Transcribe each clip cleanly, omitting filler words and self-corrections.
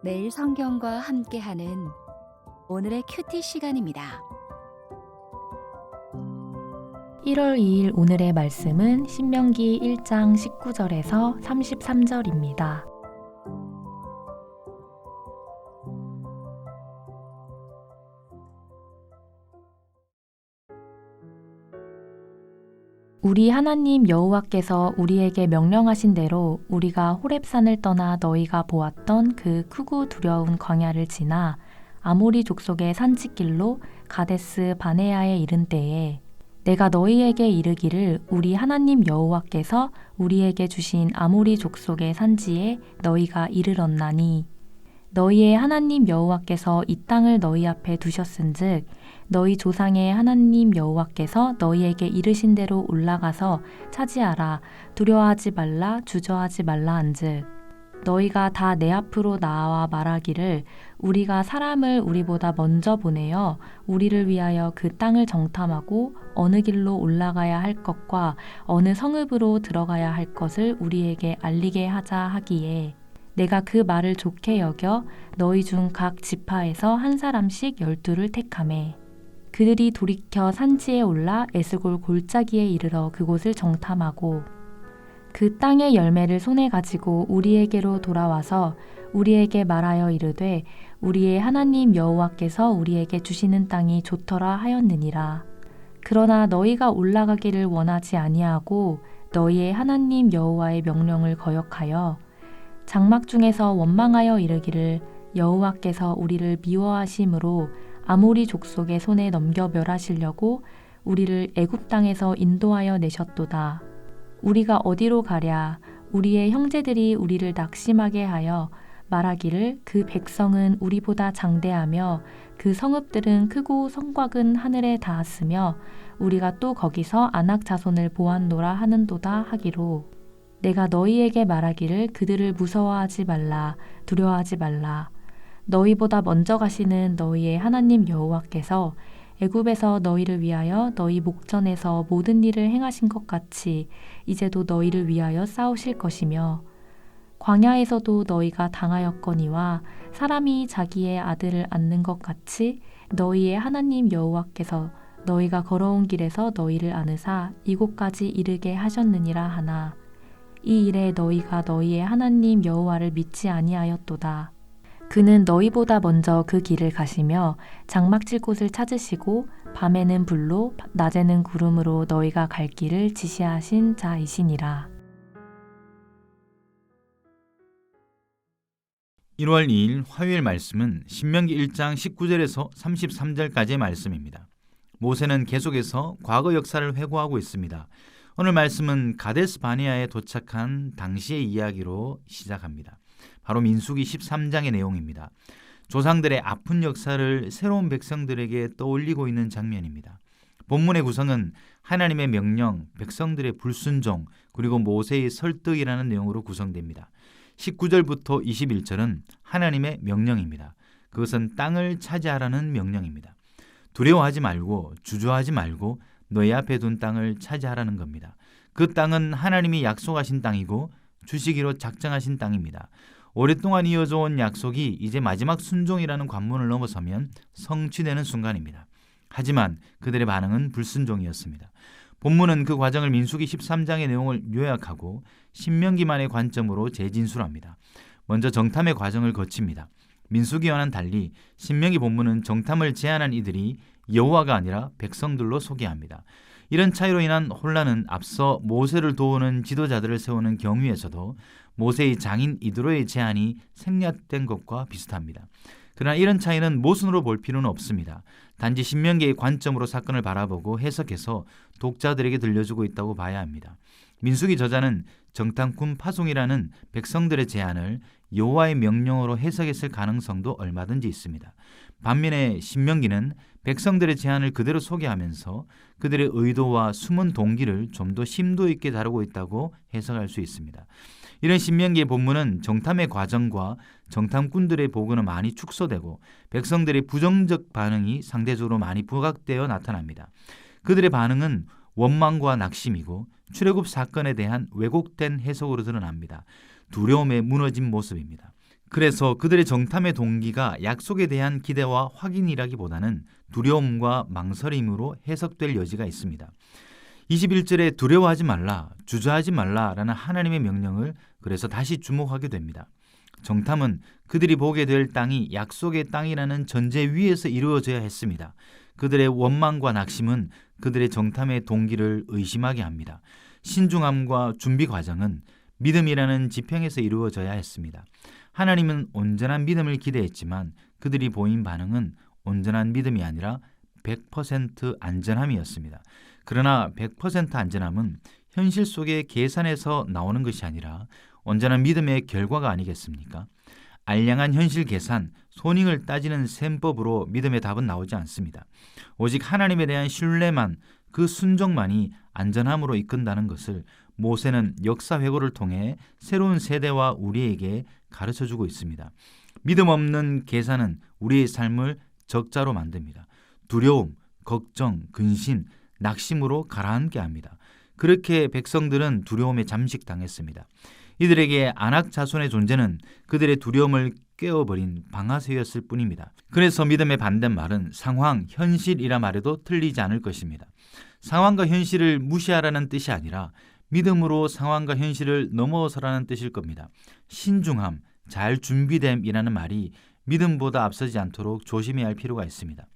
매일 성경과 함께하는 오늘의 큐티 시간입니다. 1월 2일 오늘의 말씀은 신명기 1장 19절에서 33절입니다. 우리 하나님 여호와께서 우리에게 명령하신 대로 우리가 호렙산을 떠나 너희가 보았던 그 크고 두려운 광야를 지나 아모리 족속의 산지길로 가데스 바네아에 이른 때에 내가 너희에게 이르기를 우리 하나님 여호와께서 우리에게 주신 아모리 족속의 산지에 너희가 이르렀나니 너희의 하나님 여호와께서 이 땅을 너희 앞에 두셨은즉 너희 조상의 하나님 여호와께서 너희에게 이르신 대로 올라가서 차지하라. 두려워하지 말라. 주저하지 말라 한즉 너희가 다 내 앞으로 나와 말하기를 우리가 사람을 우리보다 먼저 보내어 우리를 위하여 그 땅을 정탐하고 어느 길로 올라가야 할 것과 어느 성읍으로 들어가야 할 것을 우리에게 알리게 하자 하기에 내가 그 말을 좋게 여겨 너희 중 각 지파에서 한 사람씩 12를 택하매 그들이 돌이켜 산지에 올라 에스골 골짜기에 이르러 그곳을 정탐하고 그 땅의 열매를 손에 가지고 우리에게로 돌아와서 우리에게 말하여 이르되 우리의 하나님 여호와께서 우리에게 주시는 땅이 좋더라 하였느니라. 그러나 너희가 올라가기를 원하지 아니하고 너희의 하나님 여호와의 명령을 거역하여 장막 중에서 원망하여 이르기를 여호와께서 우리를 미워하심으로 아모리 족속의 손에 넘겨 멸하시려고 우리를 애굽 땅에서 인도하여 내셨도다. 우리가 어디로 가랴? 우리의 형제들이 우리를 낙심하게 하여 말하기를 그 백성은 우리보다 장대하며 그 성읍들은 크고 성곽은 하늘에 닿았으며 우리가 또 거기서 아낙 자손을 보았노라 하는도다 하기로 내가 너희에게 말하기를 그들을 무서워하지 말라. 두려워하지 말라. 너희보다 먼저 가시는 너희의 하나님 여호와께서 애굽에서 너희를 위하여 너희 목전에서 모든 일을 행하신 것 같이 이제도 너희를 위하여 싸우실 것이며 광야에서도 너희가 당하였거니와 사람이 자기의 아들을 안는 것 같이 너희의 하나님 여호와께서 너희가 걸어온 길에서 너희를 안으사 이곳까지 이르게 하셨느니라 하나 이 일에 너희가 너희의 하나님 여호와를 믿지 아니하였도다. 그는 너희보다 먼저 그 길을 가시며 장막질 곳을 찾으시고 밤에는 불로 낮에는 구름으로 너희가 갈 길을 지시하신 자이시니라. 1월 2일 화요일 말씀은 신명기 1장 19절에서 33절까지의 말씀입니다. 모세는 계속해서 과거 역사를 회고하고 있습니다. 오늘 말씀은 가데스 바네아에 도착한 당시의 이야기로 시작합니다. 바로 민수기 13장의 내용입니다. 조상들의 아픈 역사를 새로운 백성들에게 떠올리고 있는 장면입니다. 본문의 구성은 하나님의 명령, 백성들의 불순종, 그리고 모세의 설득이라는 내용으로 구성됩니다. 19절부터 21절은 하나님의 명령입니다. 그것은 땅을 차지하라는 명령입니다. 두려워하지 말고 주저하지 말고 너희 앞에 둔 땅을 차지하라는 겁니다. 그 땅은 하나님이 약속하신 땅이고 주시기로 작정하신 땅입니다. 오랫동안 이어져 온 약속이 이제 마지막 순종이라는 관문을 넘어서면 성취되는 순간입니다. 하지만 그들의 반응은 불순종이었습니다. 본문은 그 과정을 민수기 13장의 내용을 요약하고 신명기만의 관점으로 재진술합니다. 먼저 정탐의 과정을 거칩니다. 민수기와는 달리 신명기 본문은 정탐을 제안한 이들이 여호와가 아니라 백성들로 소개합니다. 이런 차이로 인한 혼란은 앞서 모세를 도우는 지도자들을 세우는 경위에서도 모세의 장인 이드로의 제안이 생략된 것과 비슷합니다. 그러나 이런 차이는 모순으로 볼 필요는 없습니다. 단지 신명기의 관점으로 사건을 바라보고 해석해서 독자들에게 들려주고 있다고 봐야 합니다. 민수기 저자는 정탐꾼 파송이라는 백성들의 제안을 여호와의 명령으로 해석했을 가능성도 얼마든지 있습니다. 반면에 신명기는 백성들의 제안을 그대로 소개하면서 그들의 의도와 숨은 동기를 좀 더 심도 있게 다루고 있다고 해석할 수 있습니다. 이런 신명기의 본문은 정탐의 과정과 정탐꾼들의 보고는 많이 축소되고 백성들의 부정적 반응이 상대적으로 많이 부각되어 나타납니다. 그들의 반응은 원망과 낙심이고 출애굽 사건에 대한 왜곡된 해석으로 드러납니다. 두려움에 무너진 모습입니다. 그래서 그들의 정탐의 동기가 약속에 대한 기대와 확인이라기보다는 두려움과 망설임으로 해석될 여지가 있습니다. 21절에 두려워하지 말라, 주저하지 말라라는 하나님의 명령을 그래서 다시 주목하게 됩니다. 정탐은 그들이 보게 될 땅이 약속의 땅이라는 전제 위에서 이루어져야 했습니다. 그들의 원망과 낙심은 그들의 정탐의 동기를 의심하게 합니다. 신중함과 준비 과정은 믿음이라는 지평에서 이루어져야 했습니다. 하나님은 온전한 믿음을 기대했지만 그들이 보인 반응은 온전한 믿음이 아니라 100% 안전함이었습니다. 그러나 100% 안전함은 현실 속의 계산에서 나오는 것이 아니라 온전한 믿음의 결과가 아니겠습니까? 알량한 현실 계산, 손익을 따지는 셈법으로 믿음의 답은 나오지 않습니다. 오직 하나님에 대한 신뢰만, 그 순종만이 안전함으로 이끈다는 것을 모세는 역사 회고를 통해 새로운 세대와 우리에게 가르쳐주고 있습니다. 믿음 없는 계산은 우리의 삶을 적자로 만듭니다. 두려움, 걱정, 근심, 낙심으로 가라앉게 합니다. 그렇게 백성들은 두려움에 잠식당했습니다. 이들에게 안악 자손의 존재는 그들의 두려움을 깨워버린 방아쇠였을 뿐입니다. 그래서 믿음의 반대말은 상황, 현실이라 말해도 틀리지 않을 것입니다. 상황과 현실을 무시하라는 뜻이 아니라 믿음으로 상황과 현실을 넘어서라는 뜻일 겁니다. 신중함, 잘 준비됨이라는 말이 믿음보다 앞서지 않도록 조심해야 할 필요가 있습니다.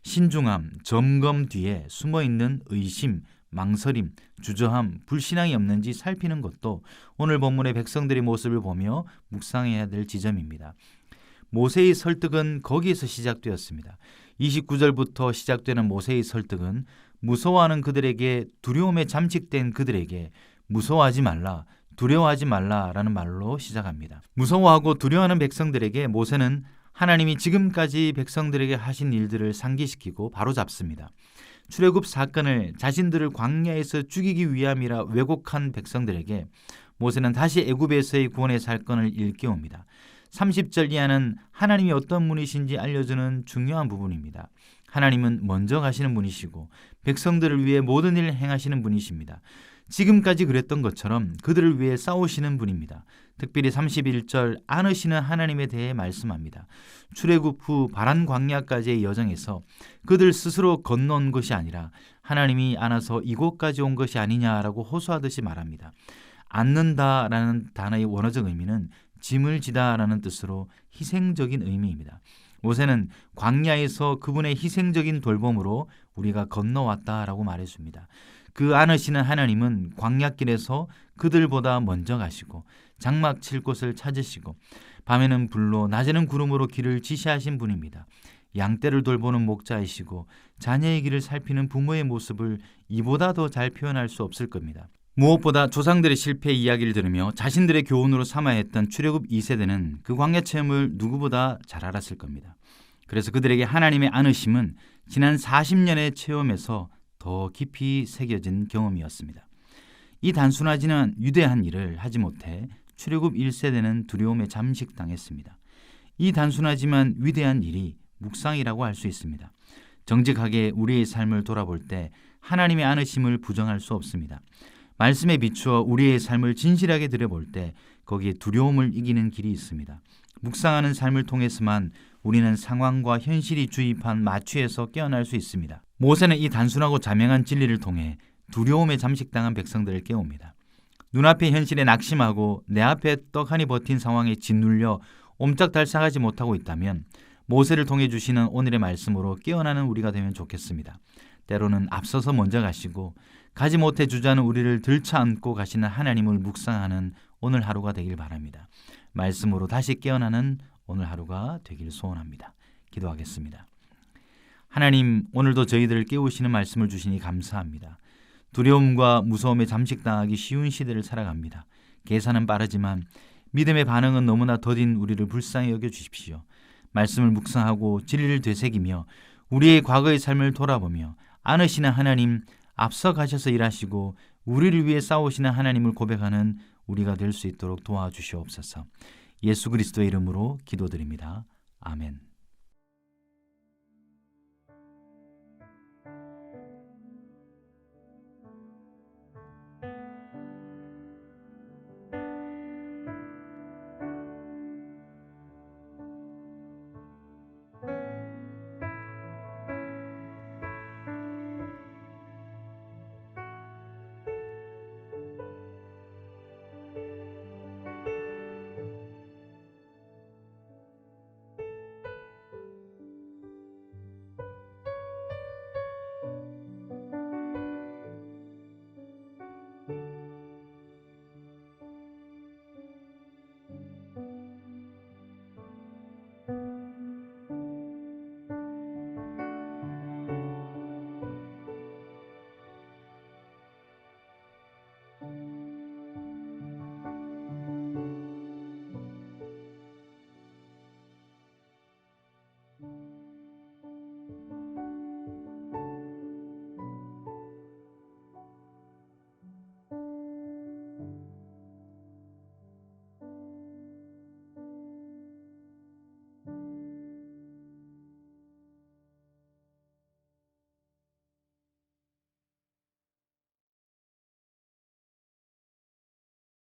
신중함, 점검 뒤에 숨어있는 의심, 망설임, 주저함, 불신앙이 없는지 살피는 것도 오늘 본문의 백성들의 모습을 보며 묵상해야 될 지점입니다. 모세의 설득은 거기에서 시작되었습니다. 29절부터 시작되는 모세의 설득은 무서워하는 그들에게, 두려움에 잠식된 그들에게 무서워하지 말라, 두려워하지 말라라는 말로 시작합니다. 무서워하고 두려워하는 백성들에게 모세는 하나님이 지금까지 백성들에게 하신 일들을 상기시키고 바로잡습니다. 출애굽 사건을 자신들을 광야에서 죽이기 위함이라 왜곡한 백성들에게 모세는 다시 애굽에서의 구원의 사건을 일깨웁니다. 30절 이하는 하나님이 어떤 분이신지 알려주는 중요한 부분입니다. 하나님은 먼저 가시는 분이시고 백성들을 위해 모든 일을 행하시는 분이십니다. 지금까지 그랬던 것처럼 그들을 위해 싸우시는 분입니다. 특별히 31절 안으시는 하나님에 대해 말씀합니다. 출애굽 후 바란 광야까지의 여정에서 그들 스스로 건너온 것이 아니라 하나님이 안아서 이곳까지 온 것이 아니냐라고 호소하듯이 말합니다. 안는다라는 단어의 원어적 의미는 짐을 지다라는 뜻으로 희생적인 의미입니다. 모세는 광야에서 그분의 희생적인 돌봄으로 우리가 건너왔다라고 말해줍니다. 그 안으시는 하나님은 광야길에서 그들보다 먼저 가시고 장막 칠 곳을 찾으시고 밤에는 불로 낮에는 구름으로 길을 지시하신 분입니다. 양떼를 돌보는 목자이시고 자녀의 길을 살피는 부모의 모습을 이보다 더 잘 표현할 수 없을 겁니다. 무엇보다 조상들의 실패 이야기를 들으며 자신들의 교훈으로 삼아야 했던 출애굽 2세대는 그 광야 체험을 누구보다 잘 알았을 겁니다. 그래서 그들에게 하나님의 안으심은 지난 40년의 체험에서 더 깊이 새겨진 경험이었습니다. 이 단순하지는 위대한 일을 하지 못해 출애굽 1세대는 두려움에 잠식당했습니다. 이 단순하지만 위대한 일이 묵상이라고 할 수 있습니다. 정직하게 우리의 삶을 돌아볼 때 하나님의 안으심을 부정할 수 없습니다. 말씀에 비추어 우리의 삶을 진실하게 들여볼 때 거기에 두려움을 이기는 길이 있습니다. 묵상하는 삶을 통해서만 우리는 상황과 현실이 주입한 마취에서 깨어날 수 있습니다. 모세는 이 단순하고 자명한 진리를 통해 두려움에 잠식당한 백성들을 깨웁니다. 눈앞의 현실에 낙심하고 내 앞에 떡하니 버틴 상황에 짓눌려 옴짝달싹하지 못하고 있다면 모세를 통해 주시는 오늘의 말씀으로 깨어나는 우리가 되면 좋겠습니다. 때로는 앞서서 먼저 가시고 가지 못해 주자는 우리를 들쳐안고 가시는 하나님을 묵상하는 오늘 하루가 되길 바랍니다. 말씀으로 다시 깨어나는 오늘 하루가 되길 소원합니다. 기도하겠습니다. 하나님, 오늘도 저희들을 깨우시는 말씀을 주시니 감사합니다. 두려움과 무서움에 잠식당하기 쉬운 시대를 살아갑니다. 계산은 빠르지만 믿음의 반응은 너무나 더딘 우리를 불쌍히 여겨주십시오. 말씀을 묵상하고 진리를 되새기며 우리의 과거의 삶을 돌아보며 안으시는 하나님, 앞서 가셔서 일하시고 우리를 위해 싸우시는 하나님을 고백하는 우리가 될 수 있도록 도와주시옵소서. 예수 그리스도의 이름으로 기도드립니다. 아멘.